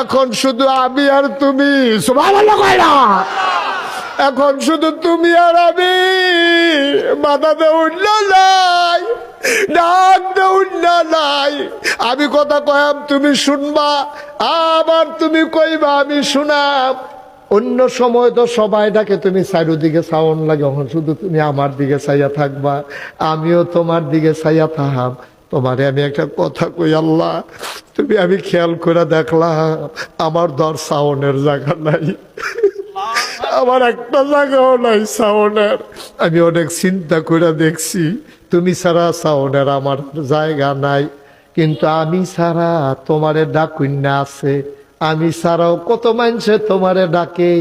এখন শুধু আমি আর তুমি, সুবহানাল্লাহ কয় না, এখন শুধু তুমি আর আমি, মাথা দেউন নাই, ডাক দেউন নাই। আমি কথা কয়াম তুমি শুনবা, আবার তুমি কইবা আমি শুনাম। অন্য সময় তো সবাই ডাকে, তুমি চারিদিকে চাওন লাগে, এখন শুধু তুমি আমার দিকে চাইয়া থাকবা, আমিও তোমার দিকে চাইয়া থাকাম। তোমারে আমি একটা কথা কই আল্লাহ, তুমি আমি খেয়াল করে দেখলাম আমার ধর সাউনের জায়গা নাই, আমার একটা জায়গাও নাই সাউনের। আমি অনেক চিন্তা করে দেখছি, তুমি ছাড়া সাউনের আমার জায়গা নাই, কিন্তু আমি ছাড়া তোমারে ডাকুন্না আছে, আমি ছাড়াও কত মানুষে তোমারে ডাকে,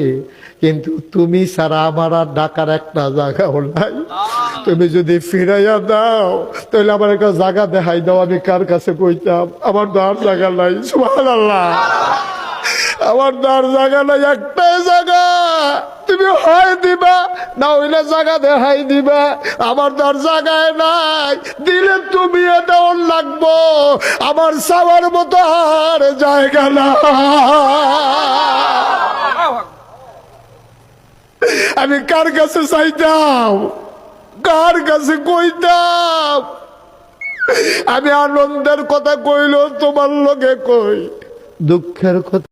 কিন্তু তুমি ছাড়া আমার আর ডাকার একটা জায়গাও নাই। তুমি যদি ফিরাইয়া দাও তাহলে আমার একটা জায়গা দেখাই দাও, আমি কার কাছে কইতাম? আমার দার জায়গা নাই, সুবহানাল্লাহ, আমার দার জায়গা নাই, একটাই জায়গা, তুমি হয় দিবা না হইলে জায়গা দেখাই দিবা। আমার দার জায়গায় নাই, দিলে তুমি দেওয়ার লাগবো, আমার চাওয়ার মতো আর জায়গা না। আমি কার কাছে চাইতাম, কার কাছে কইতাম? আমি আনন্দের কথা কইল তোমার লগে কই, দুঃখের কথা